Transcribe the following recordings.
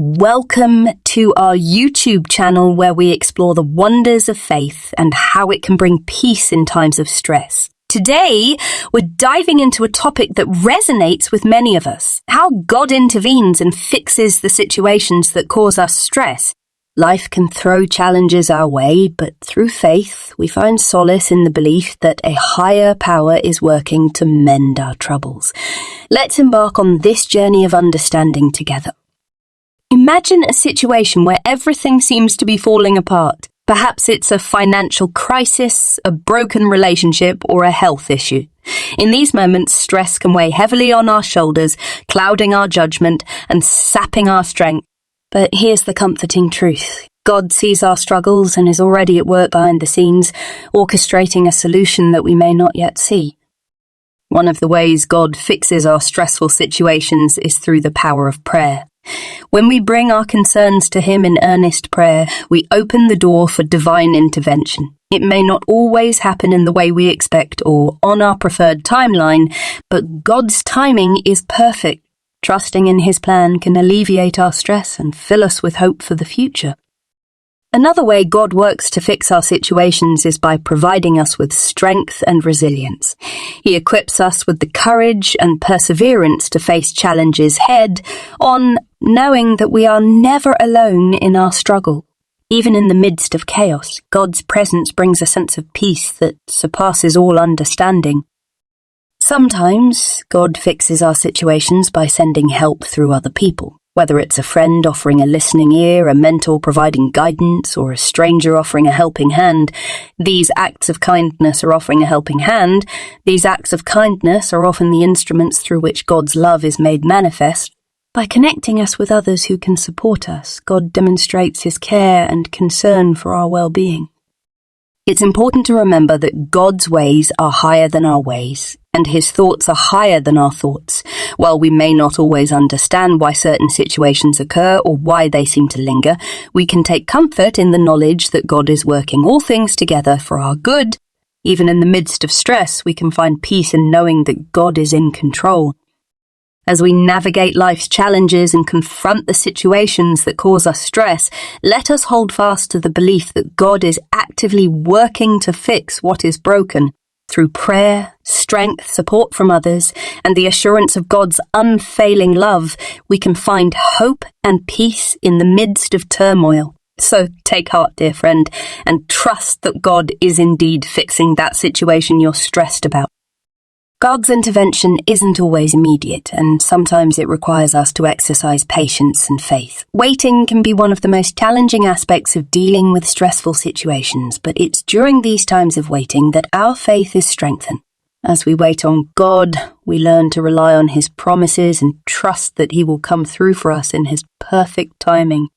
Welcome to our YouTube channel where we explore the wonders of faith and how it can bring peace in times of stress. Today, we're diving into a topic that resonates with many of us: how God intervenes and fixes the situations that cause us stress. Life can throw challenges our way, but through faith, we find solace in the belief that a higher power is working to mend our troubles. Let's embark on this journey of understanding together. Imagine a situation where everything seems to be falling apart. Perhaps it's a financial crisis, a broken relationship, or a health issue. In these moments, stress can weigh heavily on our shoulders, clouding our judgment and sapping our strength. But here's the comforting truth. God sees our struggles and is already at work behind the scenes, orchestrating a solution that we may not yet see. One of the ways God fixes our stressful situations is through the power of prayer. When we bring our concerns to Him in earnest prayer, we open the door for divine intervention. It may not always happen in the way we expect or on our preferred timeline, but God's timing is perfect. Trusting in His plan can alleviate our stress and fill us with hope for the future. Another way God works to fix our situations is by providing us with strength and resilience. He equips us with the courage and perseverance to face challenges head on, knowing that we are never alone in our struggle. Even in the midst of chaos, God's presence brings a sense of peace that surpasses all understanding. Sometimes, God fixes our situations by sending help through other people. Whether it's a friend offering a listening ear, a mentor providing guidance, or a stranger offering a helping hand, these acts of kindness are often the instruments through which God's love is made manifest. By connecting us with others who can support us, God demonstrates His care and concern for our well-being. It's important to remember that God's ways are higher than our ways, and His thoughts are higher than our thoughts. While we may not always understand why certain situations occur or why they seem to linger, we can take comfort in the knowledge that God is working all things together for our good. Even in the midst of stress, we can find peace in knowing that God is in control. As we navigate life's challenges and confront the situations that cause us stress, let us hold fast to the belief that God is actively working to fix what is broken. Through prayer, strength, support from others, and the assurance of God's unfailing love, we can find hope and peace in the midst of turmoil. So take heart, dear friend, and trust that God is indeed fixing that situation you're stressed about. God's intervention isn't always immediate, and sometimes it requires us to exercise patience and faith. Waiting can be one of the most challenging aspects of dealing with stressful situations, but it's during these times of waiting that our faith is strengthened. As we wait on God, we learn to rely on His promises and trust that He will come through for us in His perfect timing.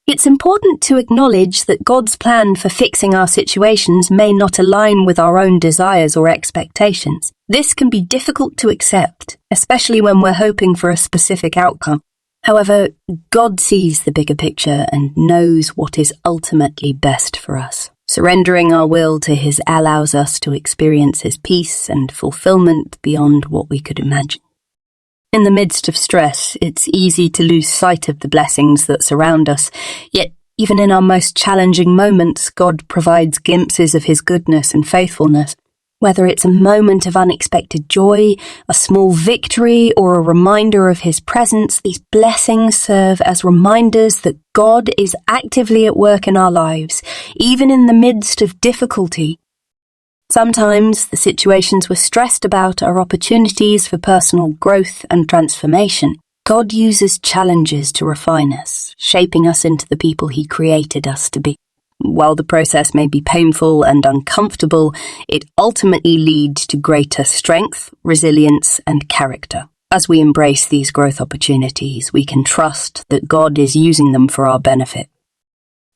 It's important to acknowledge that God's plan for fixing our situations may not align with our own desires or expectations. This can be difficult to accept, especially when we're hoping for a specific outcome. However, God sees the bigger picture and knows what is ultimately best for us. Surrendering our will to His allows us to experience His peace and fulfillment beyond what we could imagine. In the midst of stress, it's easy to lose sight of the blessings that surround us, yet even in our most challenging moments, God provides glimpses of His goodness and faithfulness. Whether it's a moment of unexpected joy, a small victory, or a reminder of His presence, these blessings serve as reminders that God is actively at work in our lives, even in the midst of difficulty. Sometimes the situations we're stressed about are opportunities for personal growth and transformation. God uses challenges to refine us, shaping us into the people He created us to be. While the process may be painful and uncomfortable, it ultimately leads to greater strength, resilience, and character. As we embrace these growth opportunities, we can trust that God is using them for our benefit.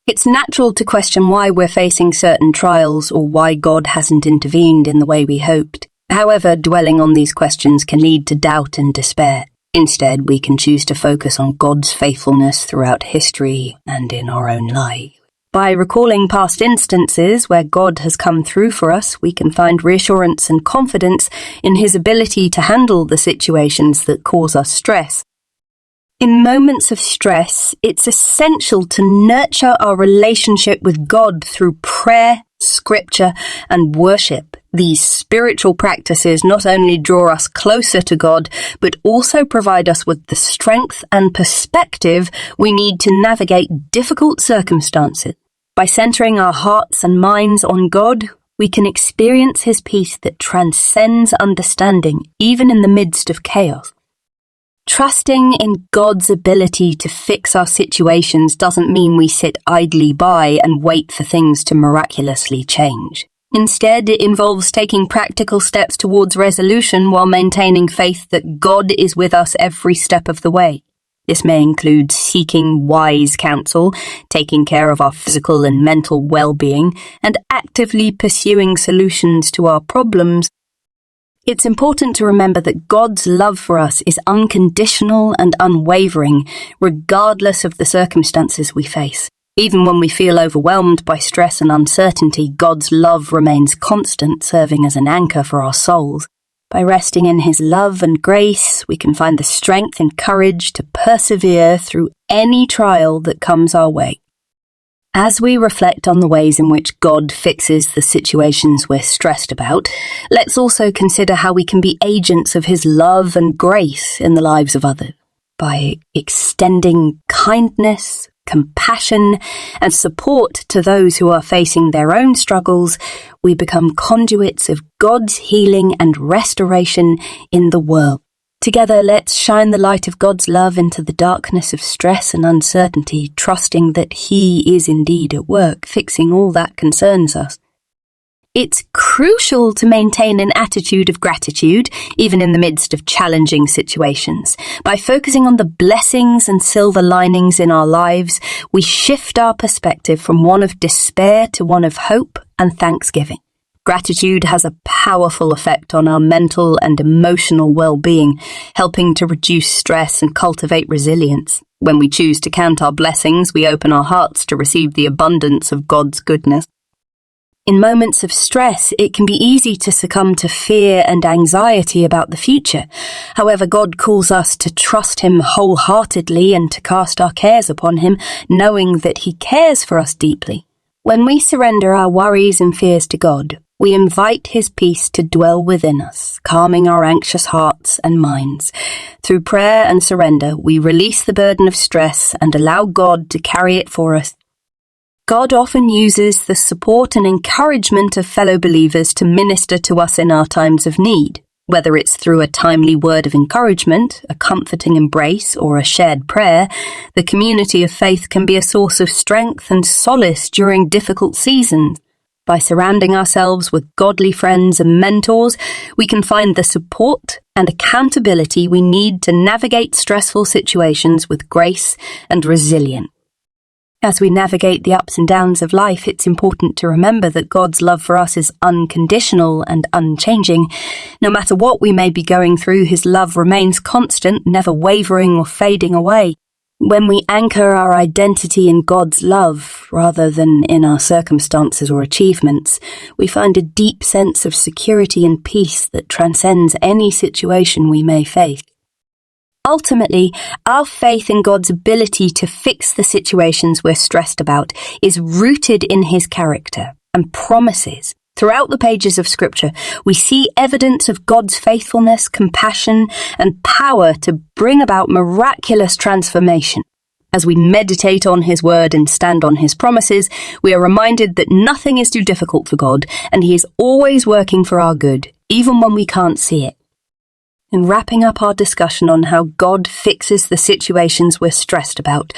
It's natural to question why we're facing certain trials or why God hasn't intervened in the way we hoped. However, dwelling on these questions can lead to doubt and despair. Instead, we can choose to focus on God's faithfulness throughout history and in our own lives. By recalling past instances where God has come through for us, we can find reassurance and confidence in His ability to handle the situations that cause us stress. In moments of stress, it's essential to nurture our relationship with God through prayer, scripture, and worship. These spiritual practices not only draw us closer to God, but also provide us with the strength and perspective we need to navigate difficult circumstances. By centering our hearts and minds on God, we can experience His peace that transcends understanding, even in the midst of chaos. Trusting in God's ability to fix our situations doesn't mean we sit idly by and wait for things to miraculously change. Instead, it involves taking practical steps towards resolution while maintaining faith that God is with us every step of the way. This may include seeking wise counsel, taking care of our physical and mental well-being, and actively pursuing solutions to our problems. It's important to remember that God's love for us is unconditional and unwavering, regardless of the circumstances we face. Even when we feel overwhelmed by stress and uncertainty, God's love remains constant, serving as an anchor for our souls. By resting in His love and grace, we can find the strength and courage to persevere through any trial that comes our way. As we reflect on the ways in which God fixes the situations we're stressed about, let's also consider how we can be agents of His love and grace in the lives of others. By extending kindness, compassion, and support to those who are facing their own struggles, we become conduits of God's healing and restoration in the world. Together, let's shine the light of God's love into the darkness of stress and uncertainty, trusting that He is indeed at work, fixing all that concerns us. It's crucial to maintain an attitude of gratitude, even in the midst of challenging situations. By focusing on the blessings and silver linings in our lives, we shift our perspective from one of despair to one of hope and thanksgiving. Gratitude has a powerful effect on our mental and emotional well-being, helping to reduce stress and cultivate resilience. When we choose to count our blessings, we open our hearts to receive the abundance of God's goodness. In moments of stress, it can be easy to succumb to fear and anxiety about the future. However, God calls us to trust Him wholeheartedly and to cast our cares upon Him, knowing that He cares for us deeply. When we surrender our worries and fears to God, we invite His peace to dwell within us, calming our anxious hearts and minds. Through prayer and surrender, we release the burden of stress and allow God to carry it for us. God often uses the support and encouragement of fellow believers to minister to us in our times of need. Whether it's through a timely word of encouragement, a comforting embrace, or a shared prayer, the community of faith can be a source of strength and solace during difficult seasons. By surrounding ourselves with godly friends and mentors, we can find the support and accountability we need to navigate stressful situations with grace and resilience. As we navigate the ups and downs of life, it's important to remember that God's love for us is unconditional and unchanging. No matter what we may be going through, His love remains constant, never wavering or fading away. When we anchor our identity in God's love, rather than in our circumstances or achievements, we find a deep sense of security and peace that transcends any situation we may face. Ultimately, our faith in God's ability to fix the situations we're stressed about is rooted in His character and promises. Throughout the pages of Scripture, we see evidence of God's faithfulness, compassion, and power to bring about miraculous transformation. As we meditate on His word and stand on His promises, we are reminded that nothing is too difficult for God, and He is always working for our good, even when we can't see it. In wrapping up our discussion on how God fixes the situations we're stressed about,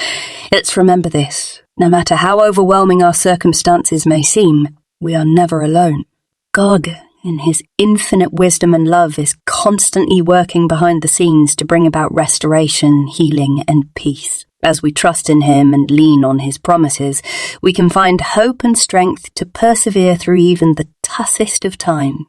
let's remember this: no matter how overwhelming our circumstances may seem, we are never alone. God, in His infinite wisdom and love, is constantly working behind the scenes to bring about restoration, healing, and peace. As we trust in Him and lean on His promises, we can find hope and strength to persevere through even the toughest of times.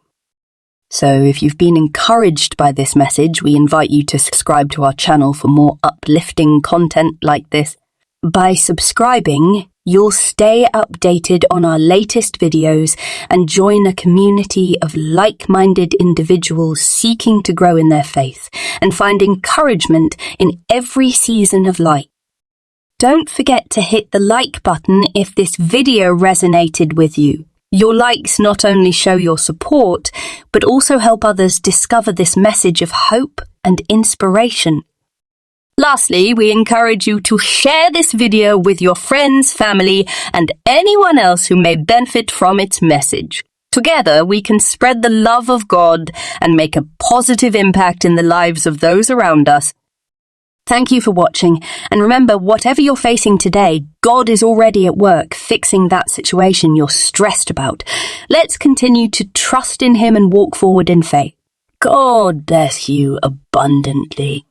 So if you've been encouraged by this message, we invite you to subscribe to our channel for more uplifting content like this. By subscribing, you'll stay updated on our latest videos and join a community of like-minded individuals seeking to grow in their faith and find encouragement in every season of life. Don't forget to hit the like button if this video resonated with you. Your likes not only show your support, but also help others discover this message of hope and inspiration. Lastly, we encourage you to share this video with your friends, family, and anyone else who may benefit from its message. Together, we can spread the love of God and make a positive impact in the lives of those around us. Thank you for watching, and remember, whatever you're facing today, God is already at work fixing that situation you're stressed about. Let's continue to trust in Him and walk forward in faith. God bless you abundantly.